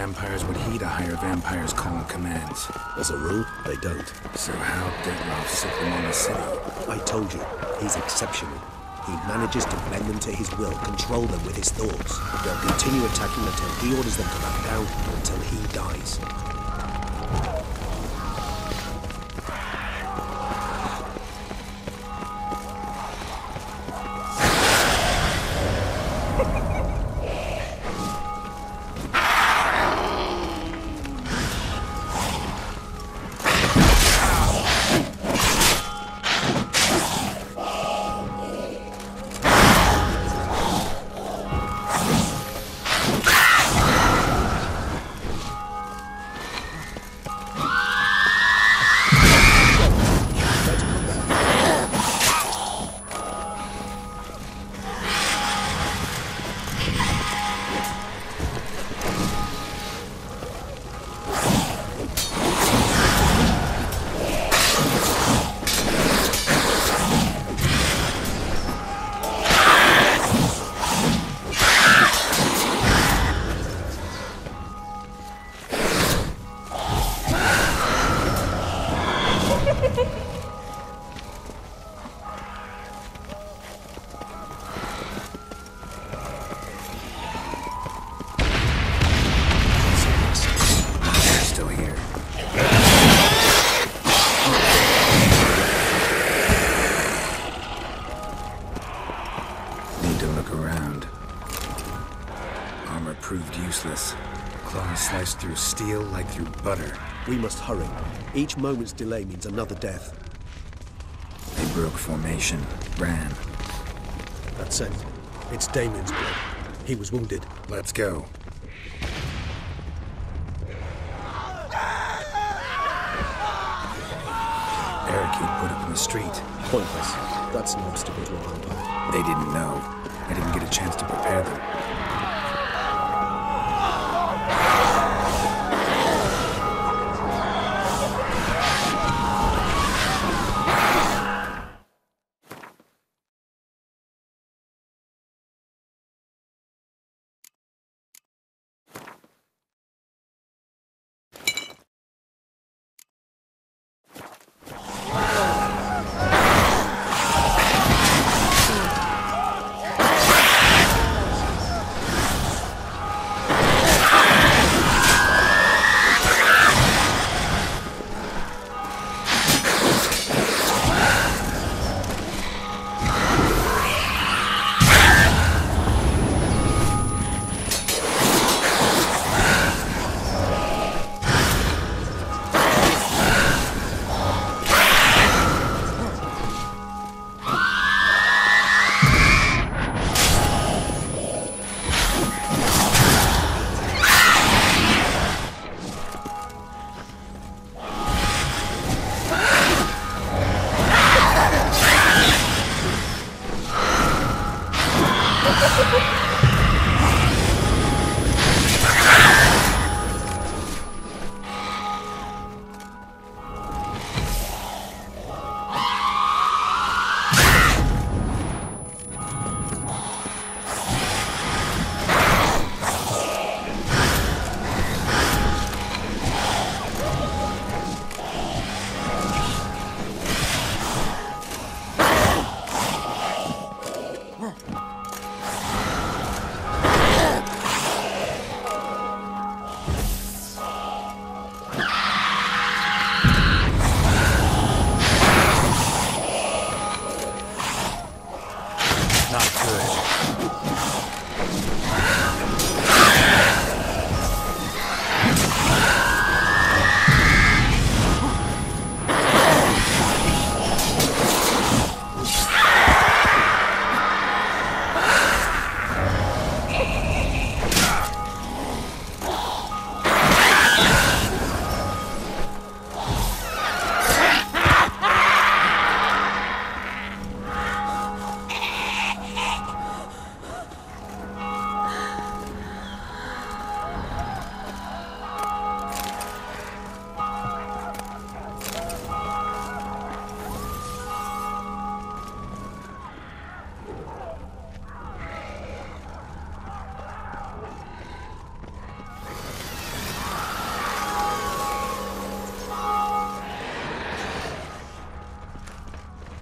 vampires would heed a higher vampire's call and commands. As a rule, they don't. So how Detloff sick them on the city? I told you, he's exceptional. He manages to bend them to his will, control them with his thoughts. They'll continue attacking until he orders them to back down, or until he dies. Proved useless. Claws sliced through steel like through butter. We must hurry. Each moment's delay means another death. They broke formation, ran. That's it. It's Damien's blood. He was wounded. Let's go. Barricade put up in the street. Pointless. That's an obstacle to a vampire. They didn't know. I didn't get a chance to prepare them.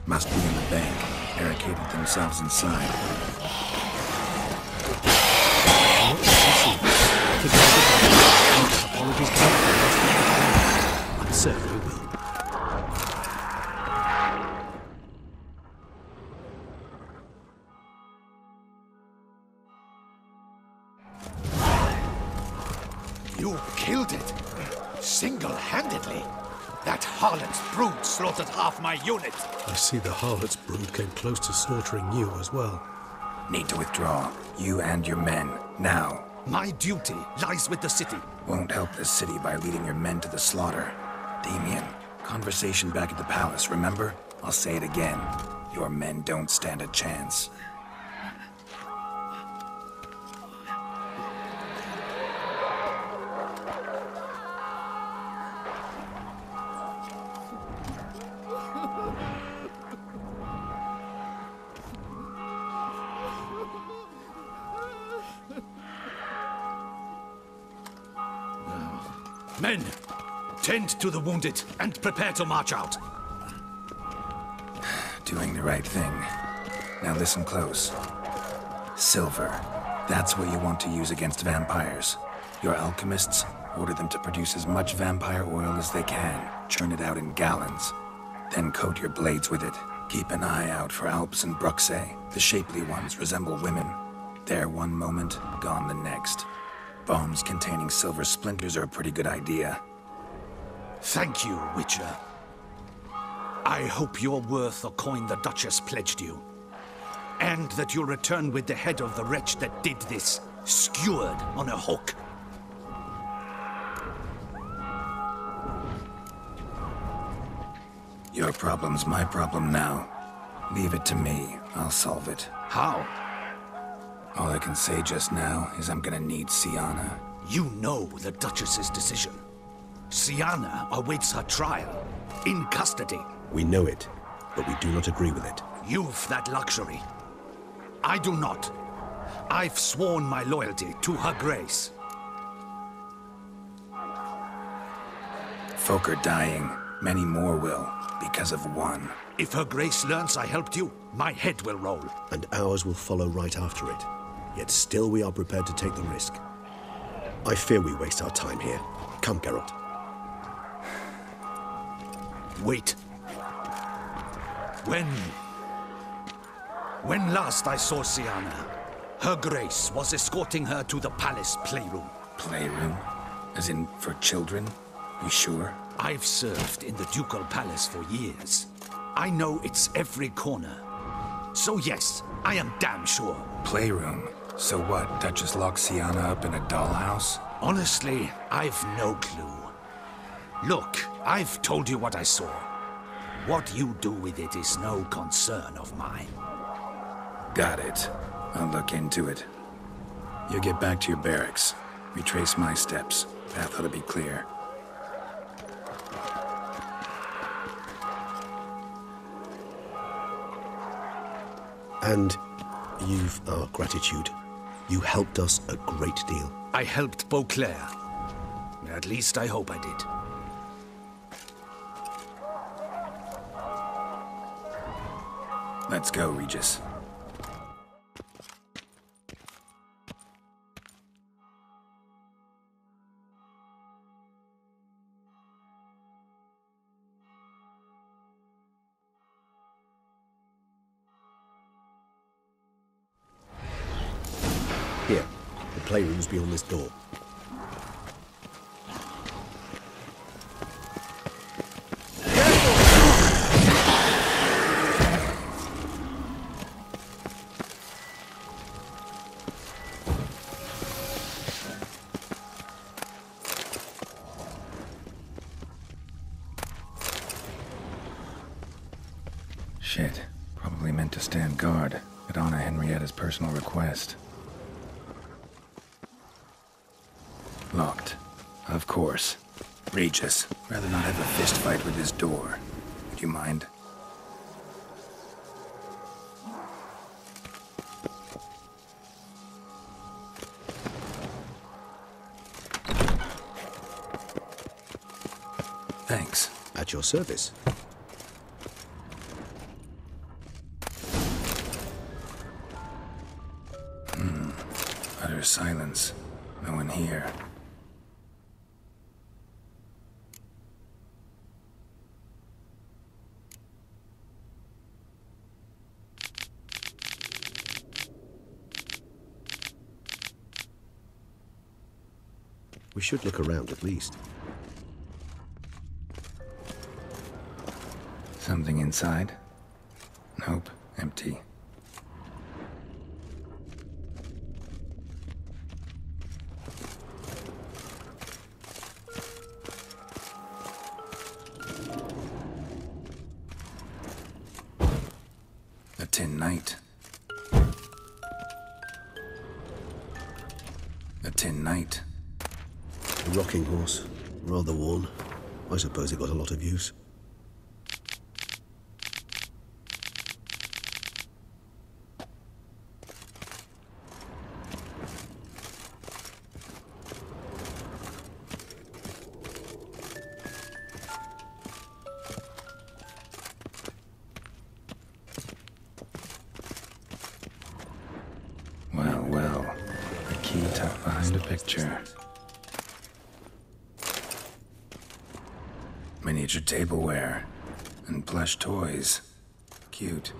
Must be in the bank. Barricaded themselves inside. I'm certain we will. You killed it! Single-handedly! That harlot's brood slaughtered half my unit! I see the harlot's brood came close to slaughtering you as well. Need to withdraw. You and your men. Now. My duty lies with the city. Won't help the city by leading your men to the slaughter. Damien, conversation back at the palace, remember? I'll say it again. Your men don't stand a chance. Men, tend to the wounded and prepare to march out. Doing the right thing. Now listen close. Silver. That's what you want to use against vampires. Your alchemists, order them to produce as much vampire oil as they can. Churn it out in gallons. Then coat your blades with it. Keep an eye out for Alps and Bruxae. The shapely ones resemble women. There one moment, gone the next. Bombs containing silver splinters are a pretty good idea. Thank you, Witcher. I hope you're worth the coin the Duchess pledged you. And that you'll return with the head of the wretch that did this, skewered on a hook. Your problem's my problem now. Leave it to me. I'll solve it. How? All I can say just now is I'm gonna need Sienna. You know the Duchess's decision. Sienna awaits her trial, in custody. We know it, but we do not agree with it. You've that luxury. I do not. I've sworn my loyalty to Her Grace. Folk are dying. Many more will, because of one. If Her Grace learns I helped you, my head will roll. And ours will follow right after it. Yet still we are prepared to take the risk. I fear we waste our time here. Come, Geralt. Wait. When last I saw Sienna, Her Grace was escorting her to the palace playroom. Playroom? As in, for children? You sure? I've served in the ducal palace for years. I know it's every corner. So yes, I am damn sure. Playroom? So what, Duchess locked Sienna up in a dollhouse? Honestly, I've no clue. Look, I've told you what I saw. What you do with it is no concern of mine. Got it. I'll look into it. You get back to your barracks. Retrace my steps. Path ought to be clear. And you've our gratitude. You helped us a great deal. I helped Beauclair. At least I hope I did. Let's go, Regis. Here, the playroom's beyond this door. Shit. Probably meant to stand guard, but honor Henrietta's personal request. Locked. Of course. Regis, rather not have a fist fight with this door. Would you mind? Thanks. At your service. Utter silence. No one here. We should look around at least. Something inside? Nope, empty. A tin knight. A tin knight. A rocking horse. Rather worn. I suppose it got a lot of use. Well, a key tucked behind a picture. Miniature tableware and plush toys. Cute.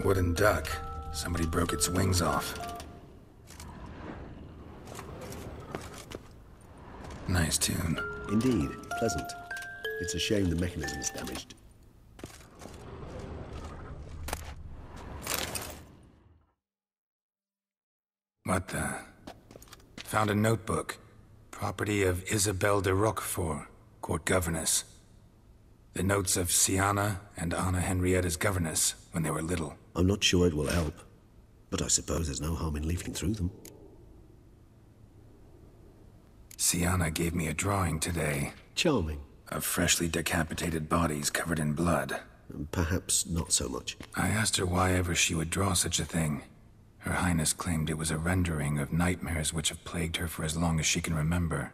Wooden duck. Somebody broke its wings off. Nice tune. Indeed, pleasant. It's a shame the mechanism is damaged. What the? Found a notebook. Property of Isabelle de Roquefort, court governess. The notes of Siana and Anna Henrietta's governess when they were little. I'm not sure it will help, but I suppose there's no harm in leafing through them. Siana gave me a drawing today. Charming. Of freshly decapitated bodies covered in blood. Perhaps not so much. I asked her why ever she would draw such a thing. Her Highness claimed it was a rendering of nightmares which have plagued her for as long as she can remember.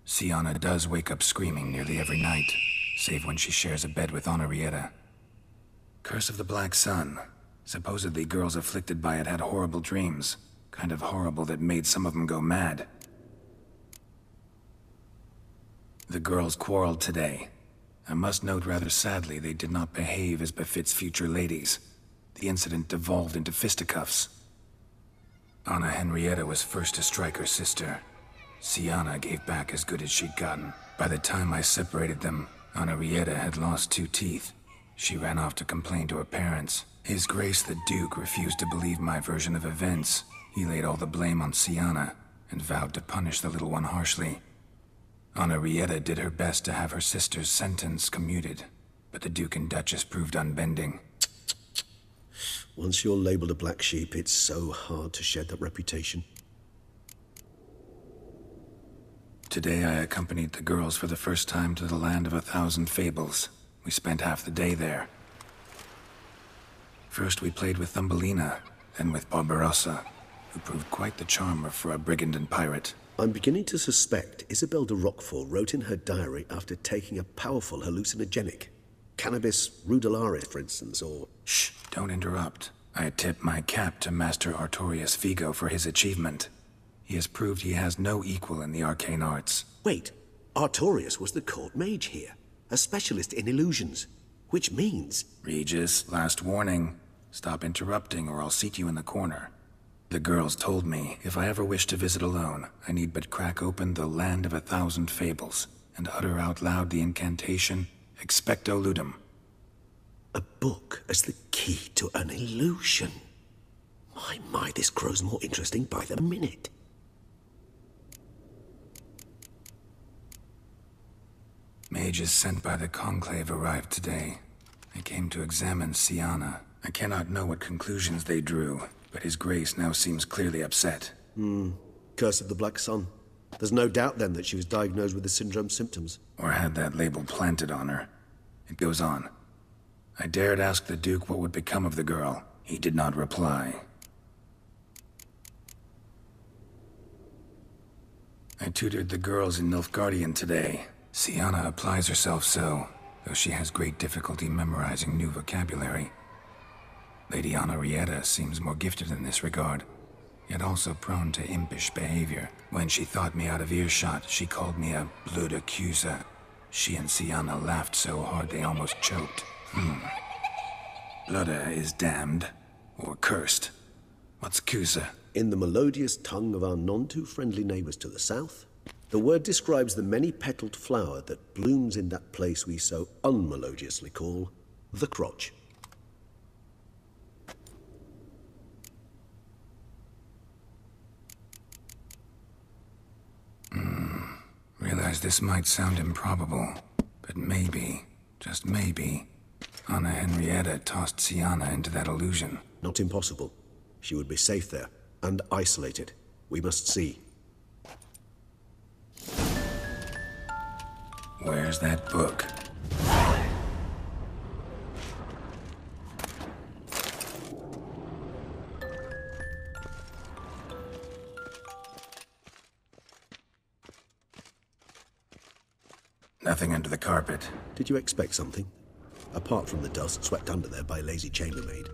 Siana does wake up screaming nearly every night, save when she shares a bed with Henrietta. Curse of the Black Sun. Supposedly girls afflicted by it had horrible dreams. Kind of horrible that made some of them go mad. The girls quarreled today. I must note rather sadly they did not behave as befits future ladies. The incident devolved into fisticuffs. Anna Henrietta was first to strike her sister. Siana gave back as good as she'd gotten. By the time I separated them, Henrietta had lost 2 teeth. She ran off to complain to her parents. His Grace the Duke refused to believe my version of events. He laid all the blame on Siana and vowed to punish the little one harshly. Henrietta did her best to have her sister's sentence commuted, but the Duke and Duchess proved unbending. Once you're labeled a black sheep, it's so hard to shed that reputation. Today I accompanied the girls for the first time to the land of 1,000 fables. We spent half the day there. First we played with Thumbelina, then with Barbarossa, who proved quite the charmer for a brigand and pirate. I'm beginning to suspect Isabelle de Roquefort wrote in her diary after taking a powerful hallucinogenic. Cannabis rudularis, for instance, or... Shh, don't interrupt. I tip my cap to Master Artorius Vigo for his achievement. He has proved he has no equal in the arcane arts. Wait, Artorius was the court mage here, a specialist in illusions, which means... Regis, last warning. Stop interrupting or I'll seat you in the corner. The girls told me if I ever wish to visit alone, I need but crack open the land of 1,000 fables and utter out loud the incantation, Expecto Ludum. A book as the key to an illusion. My, this grows more interesting by the minute. Mages sent by the Conclave arrived today. They came to examine Siana. I cannot know what conclusions they drew, but His Grace now seems clearly upset. Curse of the Black Sun. There's no doubt then that she was diagnosed with the syndrome symptoms. Or had that label planted on her. It goes on. I dared ask the Duke what would become of the girl. He did not reply. I tutored the girls in Nilfgaardian today. Siana applies herself so, though she has great difficulty memorizing new vocabulary. Lady Henrietta seems more gifted in this regard. yet also prone to impish behavior. When she thought me out of earshot, she called me a blood accuser. She and Sienna laughed so hard they almost choked. Blooda is damned, or cursed. What's Kusa? In the melodious tongue of our none-too-friendly neighbors to the south, the word describes the many-petaled flower that blooms in that place we so unmelodiously call the crotch. Realize this might sound improbable, but maybe, just maybe, Anna Henrietta tossed Sienna into that illusion. Not impossible. She would be safe there, and isolated. We must see. Where's that book? Nothing under the carpet. Did you expect something? Apart from the dust swept under there by a lazy chambermaid.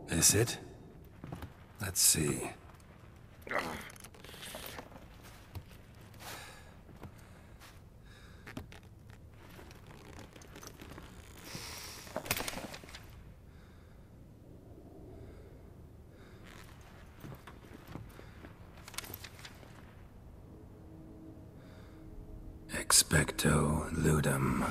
This it? Let's see. Expecto ludum.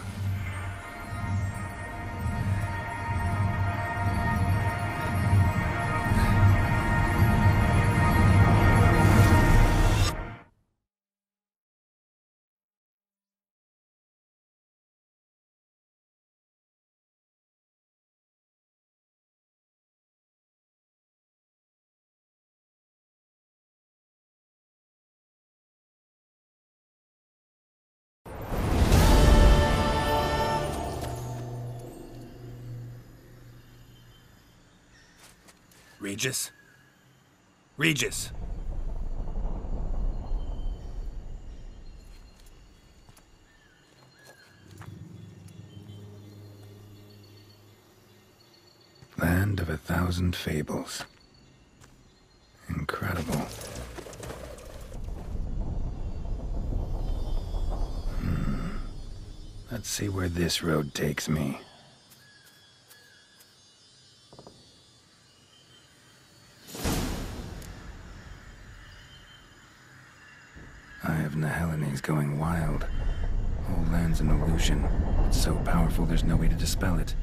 Regis? Regis! Land of 1,000 fables. Incredible. Let's see where this road takes me. Eye of Nehelene going wild. Whole land's an illusion. It's so powerful there's no way to dispel it.